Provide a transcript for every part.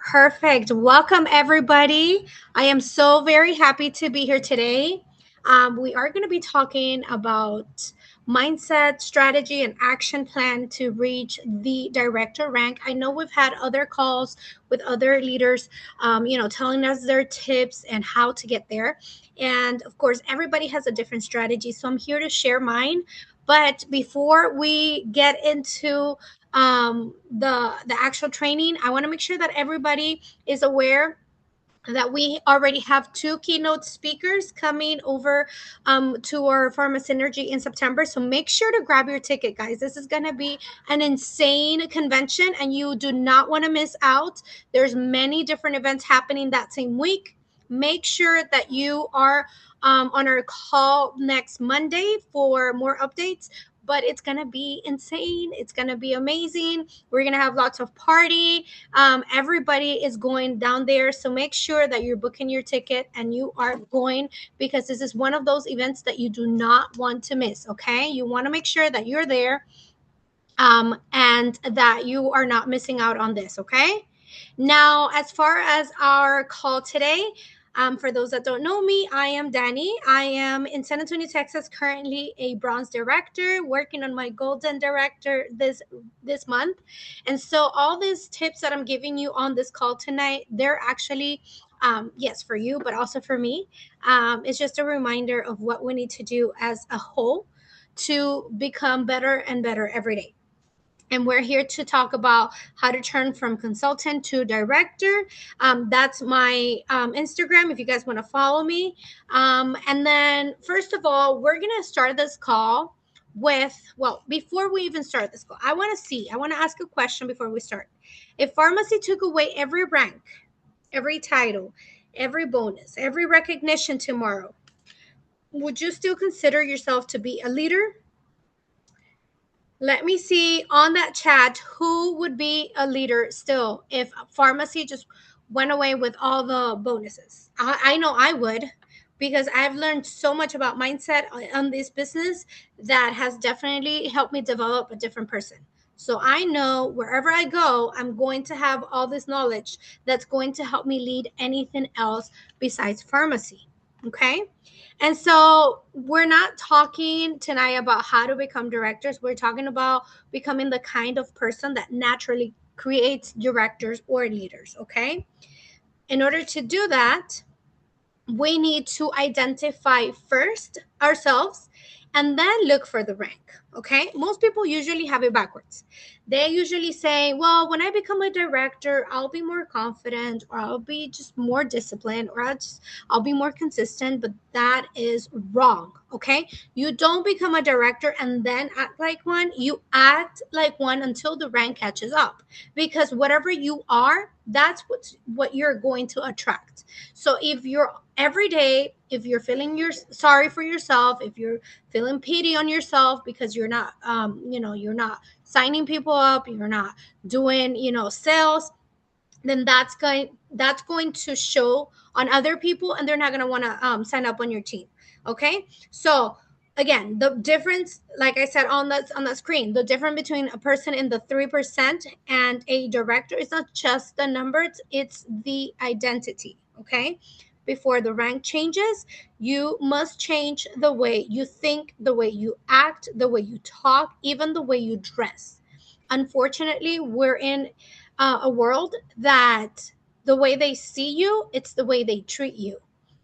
Perfect. Welcome, everybody. I am so very happy to be here today. We are going to be talking about mindset, strategy, and action plan to reach the director rank. I know we've had other calls with other leaders, telling us their tips and how to get there. And of course, everybody has a different strategy. So I'm here to share mine. But before we get into the actual training, I want to make sure that everybody is aware that we already have two keynote speakers coming over to our Pharma Synergy in September. So make sure to grab your ticket, guys. This is going to be an insane convention, and you do not want to miss out. There's many different events happening that same week. Make sure that you are on our call next Monday for more updates. But it's gonna be insane. It's gonna be amazing. We're gonna have lots of party. Everybody is going down there, so make sure that you're booking your ticket and you are going, because this is one of those events that you do not want to miss. Okay, you want to make sure that you're there, and that you are not missing out on this. Okay, now as far as our call today, for those that don't know me, I am Danny. I am in San Antonio, Texas, currently a bronze director, working on my golden director this month. And so all these tips that I'm giving you on this call tonight, they're actually yes, for you, but also for me. It's just a reminder of what we need to do as a whole to become better and better every day. And we're here to talk about how to turn from consultant to director. That's my Instagram if you guys want to follow me. And then, first of all, we're going to start this call with, well, before we even start this call, I want to ask a question before we start. If pharmacy took away every rank, every title, every bonus, every recognition tomorrow, would you still consider yourself to be a leader? Let me see on that chat who would be a leader still if pharmacy just went away with all the bonuses. I know I would, because I've learned so much about mindset on this business that has definitely helped me develop a different person. So I know wherever I go, I'm going to have all this knowledge that's going to help me lead anything else besides pharmacy. Okay. And so we're not talking tonight about how to become directors. We're talking about becoming the kind of person that naturally creates directors or leaders, okay? In order to do that, we need to identify first ourselves and then look for the rank. Okay, most people usually have it backwards. They usually say, well, when I become a director, I'll be more confident, or I'll be just more disciplined, or I'll be more consistent. But that is wrong. Okay, you don't become a director and then act like one. You act like one until the rank catches up, because whatever you are, that's what you're going to attract. So if you're every day, if you're feeling you're sorry for yourself, if you're feeling pity on yourself because you're not you're not signing people up, you're not doing sales, then that's going to show on other people, and they're not going to want to sign up on your team. Okay, so again, the difference, like I said on the screen, the difference between a person in the 3% and a director is not just the numbers, it's the identity. Okay, before the rank changes, you must change the way you think, the way you act, the way you talk, even the way you dress. Unfortunately, we're in a world that the way they see you, it's the way they treat you.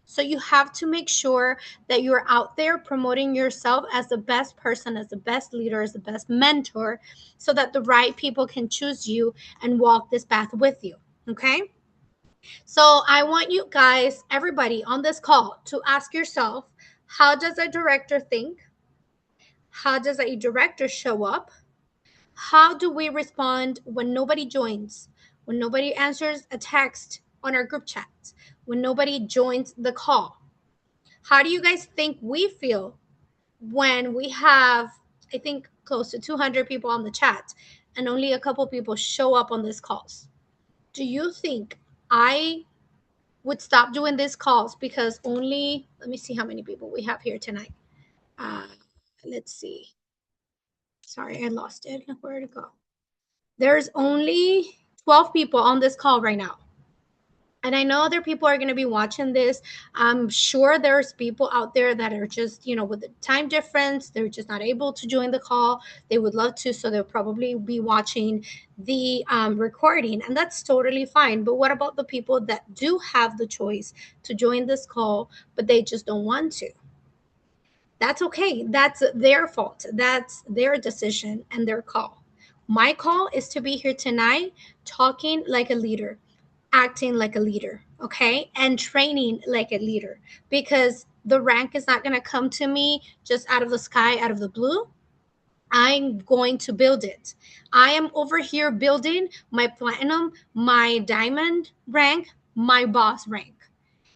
So you have to make sure that you're out there promoting yourself as the best person, as the best leader, as the best mentor, so that the right people can choose you and walk this path with you. Okay? So I want you guys, everybody on this call, to ask yourself, how does a director think? How does a director show up? How do we respond when nobody joins, when nobody answers a text on our group chat, when nobody joins the call? How do you guys think we feel when we have, I think, close to 200 people on the chat and only a couple people show up on these calls? Do you think I would stop doing these calls because only, let me see how many people we have here tonight. Uh, let's see. Sorry, I lost it. Where to go? There's only 12 people on this call right now. And I know other people are going to be watching this. I'm sure there's people out there that are just, with the time difference, they're just not able to join the call. They would love to, so they'll probably be watching the recording, and that's totally fine. But what about the people that do have the choice to join this call, but they just don't want to? That's okay. That's their fault. That's their decision and their call. My call is to be here tonight talking like a leader, acting like a leader, okay? And training like a leader, because the rank is not going to come to me just out of the sky, out of the blue. I'm going to build it. I am over here building my platinum, my diamond rank, my boss rank.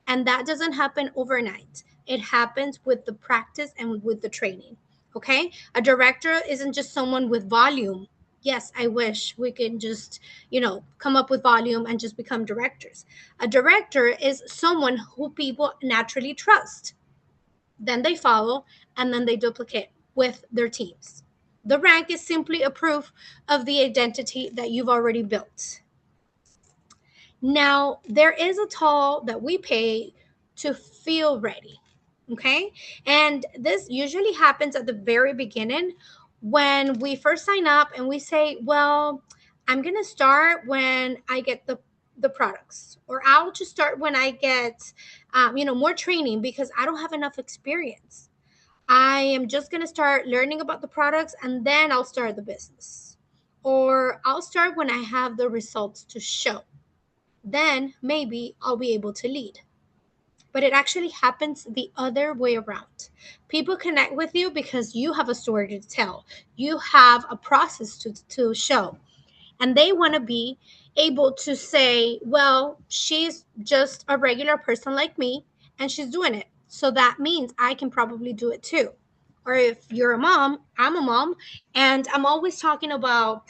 And that doesn't happen overnight. It happens with the practice and with the training. Okay. A director isn't just someone with volume. Yes, I wish we could just, come up with volume and just become directors. A director is someone who people naturally trust. Then they follow, and then they duplicate with their teams. The rank is simply a proof of the identity that you've already built. Now, there is a toll that we pay to feel ready. Okay. And this usually happens at the very beginning when we first sign up and we say, well, I'm going to start when I get the products, or I'll just start when I get, more training because I don't have enough experience. I am just going to start learning about the products and then I'll start the business. Or I'll start when I have the results to show, then maybe I'll be able to lead. But it actually happens the other way around. People connect with you because you have a story to tell, you have a process to show, and they want to be able to say, well, she's just a regular person like me and she's doing it. So that means I can probably do it too. Or if you're a mom, I'm a mom, and I'm always talking about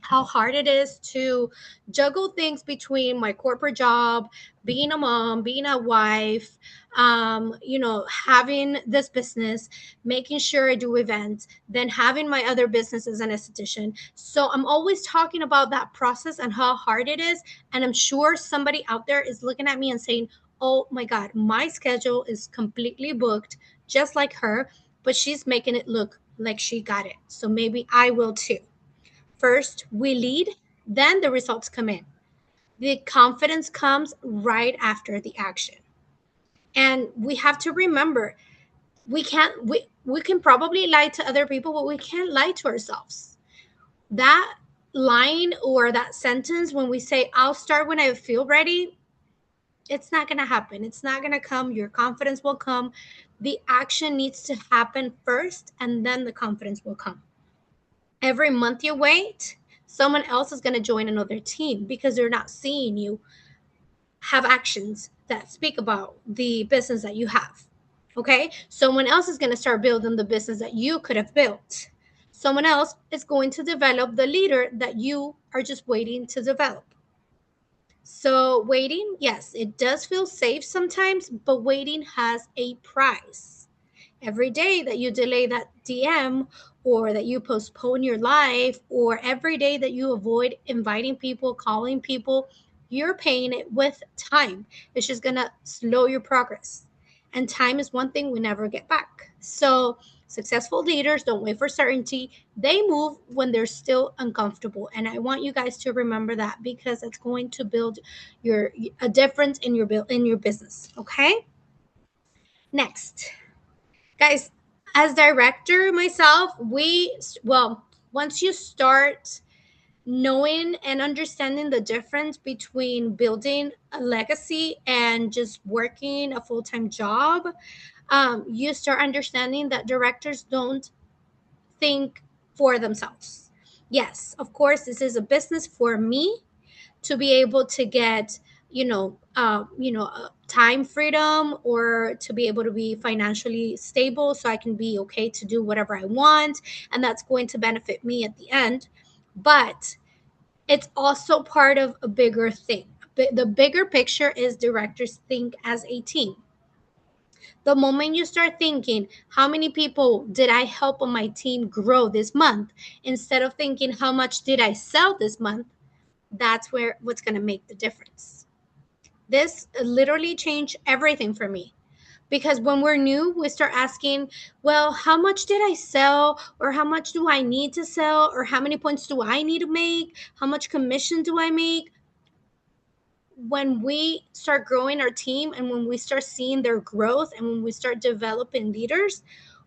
how hard it is to juggle things between my corporate job, being a mom, being a wife, having this business, making sure I do events, then having my other business as an esthetician. So I'm always talking about that process and how hard it is. And I'm sure somebody out there is looking at me and saying, oh my God, my schedule is completely booked, just like her, but she's making it look like she got it. So maybe I will too. First, we lead, then the results come in. The confidence comes right after the action. And we have to remember, we can probably lie to other people, but we can't lie to ourselves. That line or that sentence when we say, I'll start when I feel ready, it's not going to happen. It's not going to come. Your confidence will come. The action needs to happen first, and then the confidence will come. Every month you wait, someone else is going to join another team because they're not seeing you have actions that speak about the business that you have. Okay. Someone else is going to start building the business that you could have built. Someone else is going to develop the leader that you are just waiting to develop. So, waiting, yes, it does feel safe sometimes, but waiting has a price. Every day that you delay that DM, or that you postpone your life, or every day that you avoid inviting people, calling people, you're paying it with time. It's just going to slow your progress. And time is one thing we never get back. So, successful leaders don't wait for certainty. They move when they're still uncomfortable. And I want you guys to remember that, because it's going to build a difference in your business, okay? Next. Guys, as director myself, once you start knowing and understanding the difference between building a legacy and just working a full-time job, you start understanding that directors don't think for themselves. Yes, of course, this is a business for me to be able to get, time freedom, or to be able to be financially stable so I can be okay to do whatever I want, and that's going to benefit me at the end. But it's also part of a bigger thing. The bigger picture is directors think as a team. The moment you start thinking, how many people did I help on my team grow this month, instead of thinking, how much did I sell this month, that's what's going to make the difference. This literally changed everything for me, because when we're new we start asking, well, how much did I sell, or how much do I need to sell, or how many points do I need to make, how much commission do I make. When we start growing our team and when we start seeing their growth and when we start developing leaders,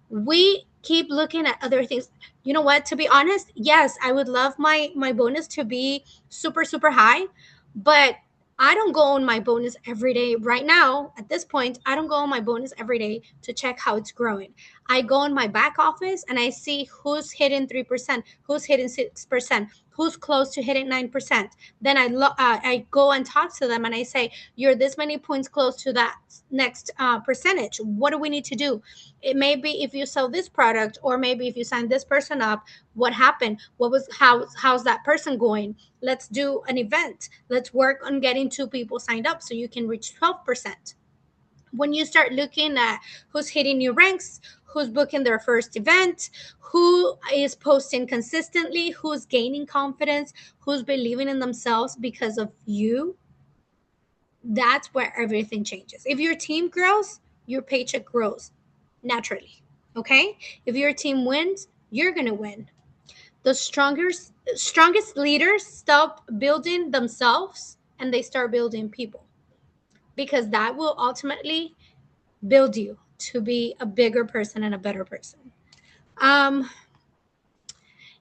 we keep looking at other things. You know what, to be honest, yes, I would love my bonus to be super super high, but I don't go on my bonus every day. Right now at this point, I don't go on my bonus every day to check how it's growing. I go in my back office and I see who's hitting 3%, who's hitting 6%, who's close to hitting 9%. Then I go and talk to them and I say, you're this many points close to that next percentage. What do we need to do? It may be if you sell this product, or maybe if you sign this person up, what happened, what was, how's that person going. Let's do an event, let's work on getting 2 people signed up so you can reach 12%. When you start looking at who's hitting new ranks, who's booking their first event, who is posting consistently, who's gaining confidence, who's believing in themselves because of you, that's where everything changes. If your team grows, your paycheck grows naturally. Okay? If your team wins, you're going to win. The strongest leaders stop building themselves and they start building people, because that will ultimately build you to be a bigger person and a better person. Um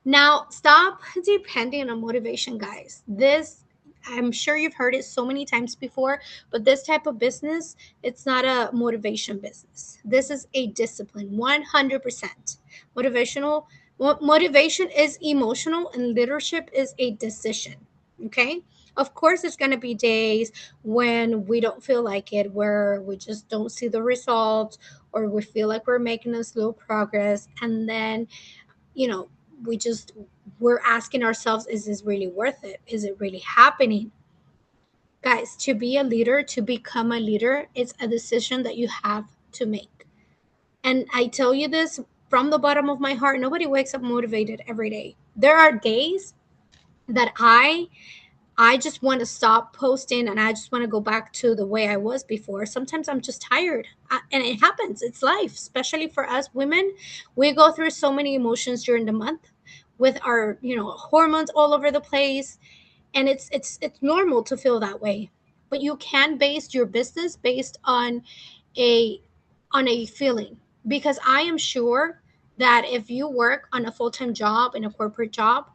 Now, stop depending on motivation, guys. This, I'm sure you've heard it so many times before, but this type of business, it's not a motivation business. This is a discipline, 100%. Motivational Motivation is emotional and leadership is a decision. Okay? Of course, there's going to be days when we don't feel like it, where we just don't see the results, or we feel like we're making a slow progress. And then, you know, we just, we're asking ourselves, is this really worth it, is it really happening? Guys, to be a leader, to become a leader, it's a decision that you have to make. And I tell you this from the bottom of my heart, nobody wakes up motivated every day. There are days that I just want to stop posting and I just want to go back to the way I was before. Sometimes I'm just tired. And it happens. It's life, especially for us women. We go through so many emotions during the month with our, hormones all over the place, and it's normal to feel that way. But you can base your business based a on a feeling, because I am sure that if you work on a full-time job in a corporate job,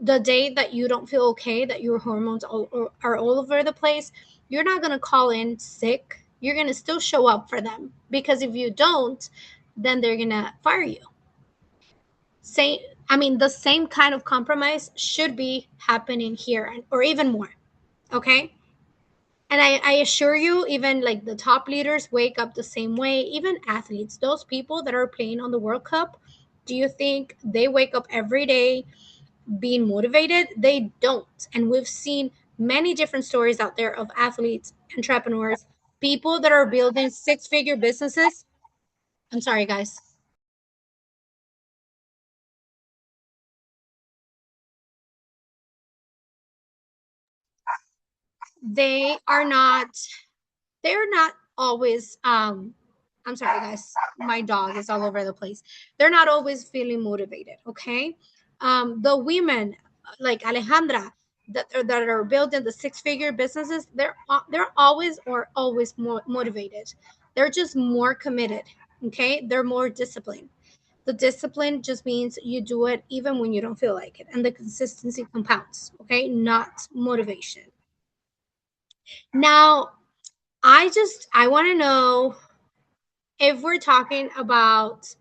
the day that you don't feel okay, that your hormones are all over the place, you're not going to call in sick. You're going to still show up for them, because if you don't, then they're going to fire you. Same, I mean, the same kind of compromise should be happening here, or even more. Okay? And I assure you, even like the top leaders wake up the same way, even athletes, those people that are playing on the World Cup, do you think they wake up every day being motivated? They don't. And we've seen many different stories out there of athletes, entrepreneurs, people that are building six-figure businesses. I'm sorry, guys. They are not, they're not always, I'm sorry, guys, my dog is all over the place. They're not always feeling motivated. Okay? The women like Alejandra, that are building the six-figure businesses, they're always, or always more motivated. They're just more committed. Okay? They're more disciplined. The discipline just means you do it even when you don't feel like it, and the consistency compounds. Okay? Not motivation. Now, I want to know, if we're talking about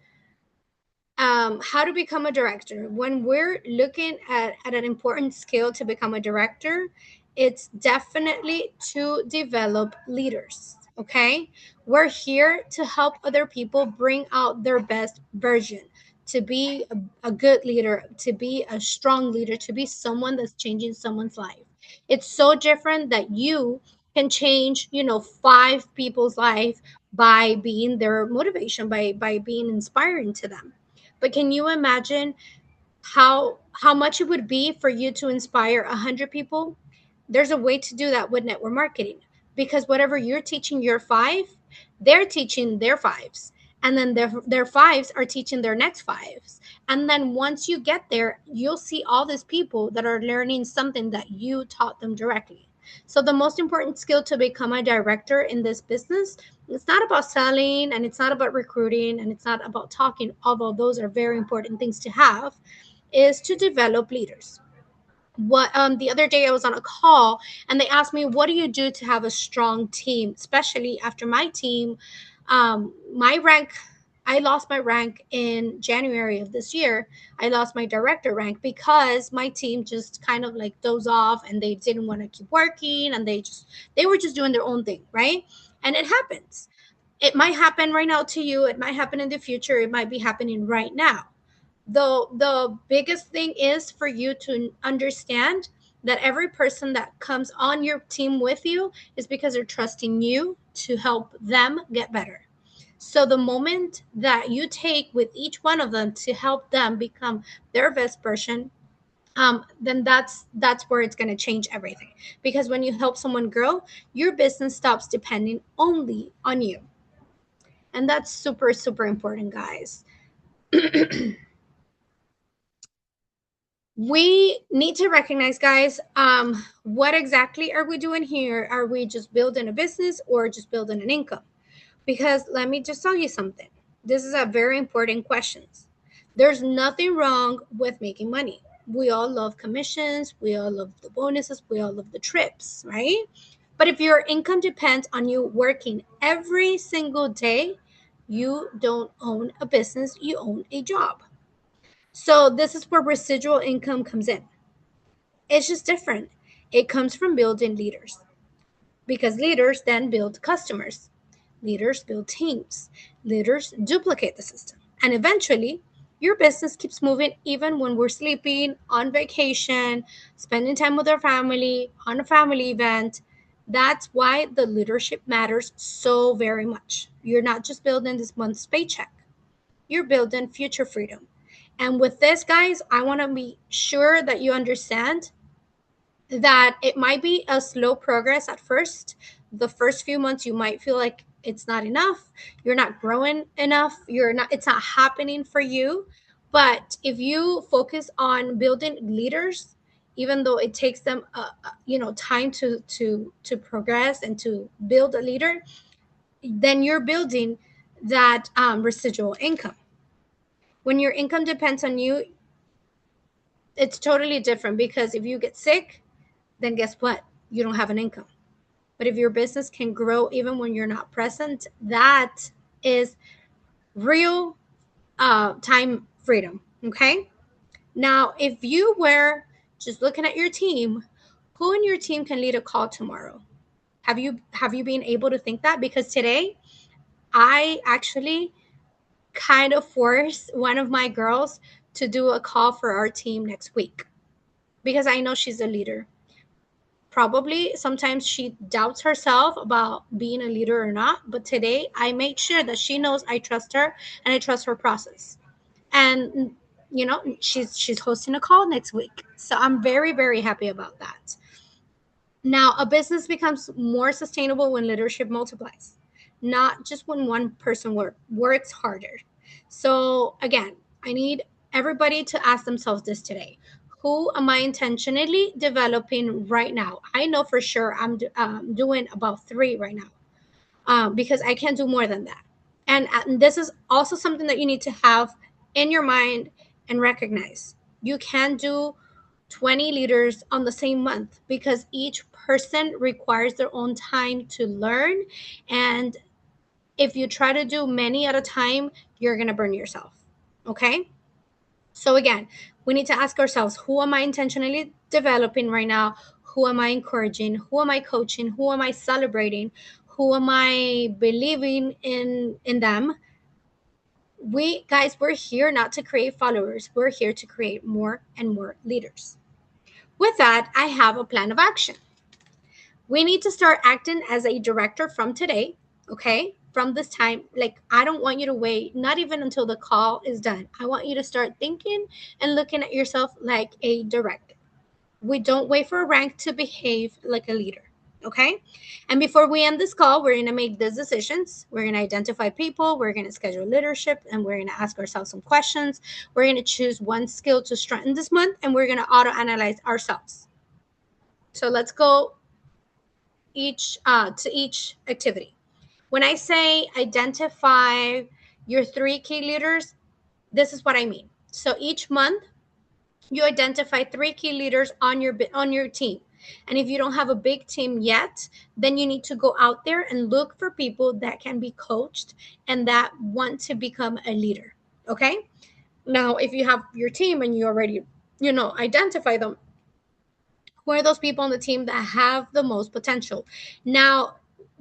how to become a director, when we're looking at an important skill to become a director, it's definitely to develop leaders. Okay? We're here to help other people bring out their best version, to be a good leader, to be a strong leader, to be someone that's changing someone's life. It's so different that you can change, 5 people's life by being their motivation, by being inspiring to them. But can you imagine how much it would be for you to inspire 100 people? There's a way to do that with network marketing. because whatever you're teaching your five, they're teaching their fives, and then their fives are teaching their next fives. And then once you get there, you'll see all these people that are learning something that you taught them directly. So the most important skill to become a director in this business, it's not about selling, and it's not about recruiting, and it's not about talking, although those are very important things to have, is to develop leaders. What The other day I was on a call, and they asked me, what do you do to have a strong team, especially after my team, my rank, I lost my rank in January of this year. I lost my director rank because my team just kind of like dozed off, and they didn't want to keep working, and they were just doing their own thing, right? And it happens. It might happen right now to you, it might happen in the future, it might be happening right now. The biggest thing is for you to understand that every person that comes on your team with you is because they're trusting you to help them get better. So the moment that you take with each one of them to help them become their best version, then that's where it's going to change everything. Because when you help someone grow, your business stops depending only on you, and that's super super important, guys. We need to recognize, guys, what exactly are we doing here? Are we just building a business or just building an income? Because let me just tell you something, this is a very important question. There's nothing wrong with making money. We all love commissions, we all love the bonuses, we all love the trips, right? But if your income depends on you working every single day, you don't own a business, you own a job. So this is where residual income comes in. It's just different. It comes from building leaders, because leaders then build customers. Leaders build teams. Leaders duplicate the system. And eventually, your business keeps moving even when we're sleeping, on vacation, spending time with our family, on a family event. That's why the leadership matters so very much. You're not just building this month's paycheck, you're building future freedom. And with this, guys, I want to be sure that you understand that it might be a slow progress at first. The first few months, you might feel like it's not enough. You're not growing enough. It's not happening for you. But if you focus on building leaders, even though it takes them, time to progress and to build a leader, then you're building that residual income. When your income depends on you, it's totally different, because if you get sick, then guess what? You don't have an income. But if your business can grow even when you're not present, that is real time freedom. Okay. Now, if you were just looking at your team, who in your team can lead a call tomorrow? Have you been able to think that? Because today I actually kind of forced one of my girls to do a call for our team next week, because I know she's a leader. Probably sometimes she doubts herself about being a leader or not, but today I make sure that she knows I trust her and I trust her process. And she's hosting a call next week, so I'm very very happy about that. Now, a business becomes more sustainable when leadership multiplies, not just when one person works harder. So, again, I need everybody to ask themselves this today: who am I intentionally developing right now? I know for sure I'm doing about three right now, because I can't do more than that. And this is also something that you need to have in your mind and recognize. You can do 20 leaders on the same month, because each person requires their own time to learn. And if you try to do many at a time, you're going to burn yourself. Okay. So, again, we need to ask ourselves, who am I intentionally developing right now? Who am I encouraging? Who am I coaching? Who am I celebrating? Who am I believing in them? We guys, we're here not to create followers. We're here to create more and more leaders. With that, I have a plan of action. We need to start acting as a director from today, okay? From this time, like, I don't want you to wait, not even until the call is done. I want you to start thinking and looking at yourself like a director. We don't wait for a rank to behave like a leader. Okay. And before we end this call, we're going to make these decisions. We're going to identify people, we're going to schedule leadership, and we're going to ask ourselves some questions. We're going to choose one skill to strengthen this month, and we're going to auto analyze ourselves. So let's go each activity. When I say identify your 3 key leaders, this is what I mean. So each month you identify 3 key leaders on your team. And if you don't have a big team yet, then you need to go out there and look for people that can be coached and that want to become a leader. Okay? Now, if you have your team and you already, identify them, who are those people on the team that have the most potential? Now,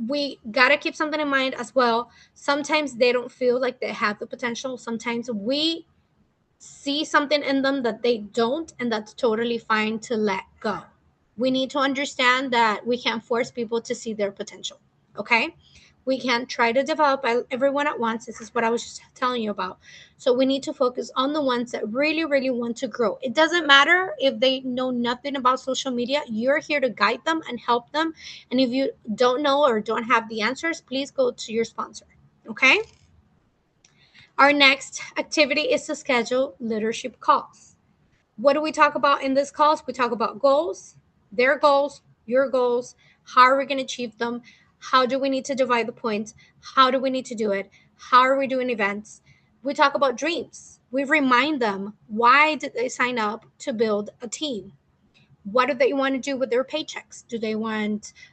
we got to keep something in mind as well. Sometimes they don't feel like they have the potential. Sometimes we see something in them that they don't, and that's totally fine to let go. We need to understand that we can't force people to see their potential. Okay? We can't try to develop everyone at once. This is what I was just telling you about. So we need to focus on the ones that really, really want to grow. It doesn't matter if they know nothing about social media. You're here to guide them and help them. And if you don't know or don't have the answers, please go to your sponsor. Okay? Our next activity is to schedule leadership calls. What do we talk about in this calls? We talk about goals, their goals, your goals, how are we going to achieve them? How do we need to divide the points? How do we need to do it? How are we doing events? We talk about dreams. We remind them, why did they sign up to build a team? What do they want to do with their paychecks?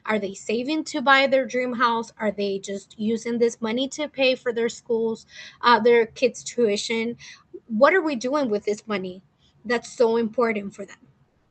Are they saving to buy their dream house? Are they just using this money to pay for their schools, their kids' tuition? What are we doing with this money that's so important for them?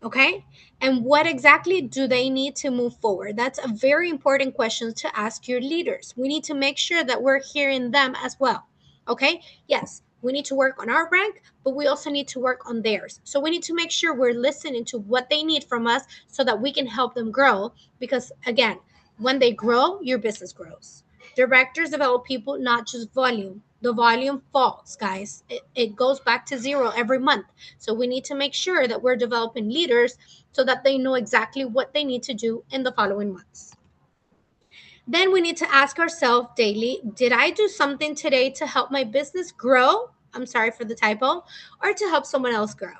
Okay. And what exactly do they need to move forward? That's a very important question to ask your leaders. We need to make sure that we're hearing them as well. Okay. Yes, we need to work on our rank, but we also need to work on theirs. So we need to make sure we're listening to what they need from us so that we can help them grow. Because again, when they grow, your business grows. Directors develop people, not just volume. The volume falls, guys. It goes back to zero every month. So we need to make sure that we're developing leaders so that they know exactly what they need to do in the following months. Then we need to ask ourselves daily, did I do something today to help my business grow? I'm sorry for the typo, or to help someone else grow.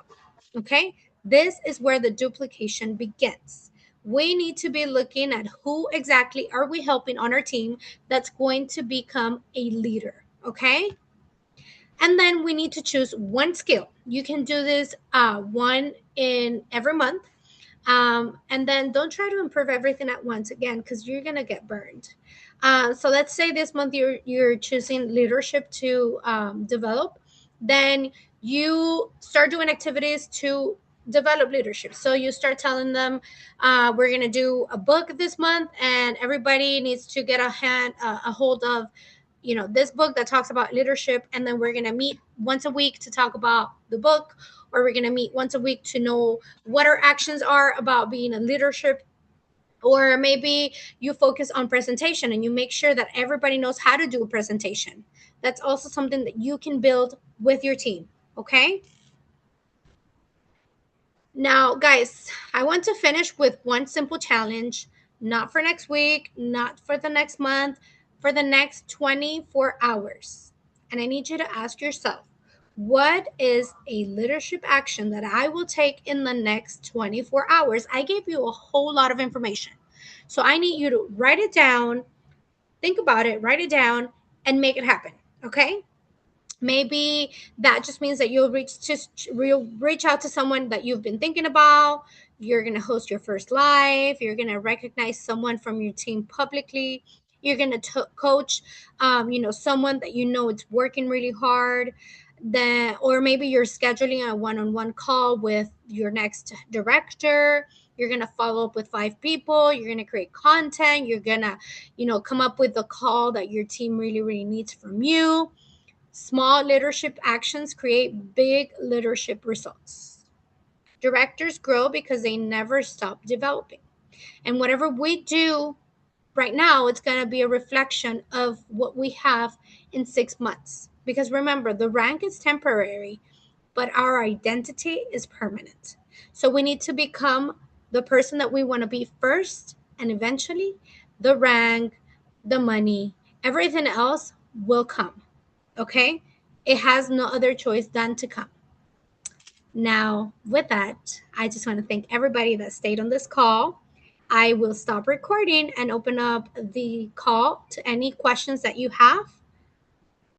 Okay? This is where the duplication begins. We need to be looking at who exactly are we helping on our team that's going to become a leader. Okay? And then we need to choose one skill. You can do this one in every month. And then don't try to improve everything at once again, because you're gonna get burned. So let's say this month you're choosing leadership to develop. Then you start doing activities to develop leadership. So you start telling them, we're gonna do a book this month, and everybody needs to get a hold of this book that talks about leadership, and then we're going to meet once a week to talk about the book, or we're going to meet once a week to know what our actions are about being in leadership. Or maybe you focus on presentation and you make sure that everybody knows how to do a presentation. That's also something that you can build with your team. Okay, now guys, I want to finish with one simple challenge, not for next week, not for the next month, for the next 24 hours. And I need you to ask yourself, what is a leadership action that I will take in the next 24 hours? I gave you a whole lot of information. So I need you to write it down, think about it, write it down, and make it happen. Okay? Maybe that just means that you'll reach out to someone that you've been thinking about. You're going to host your first live. You're going to recognize someone from your team publicly. You're going to coach someone that it's working really hard. Then, or maybe you're scheduling a one-on-one call with your next director. You're going to follow up with 5 people. You're going to create content. You're going to come up with the call that your team really, really needs from you. Small leadership actions create big leadership results. Directors grow because they never stop developing. And whatever we do right now, it's going to be a reflection of what we have in 6 months. Because remember, the rank is temporary, but our identity is permanent. So we need to become the person that we want to be first, and eventually the rank, the money, everything else will come. Okay? It has no other choice than to come. Now, with that, I just want to thank everybody that stayed on this call. I will stop recording and open up the call to any questions that you have.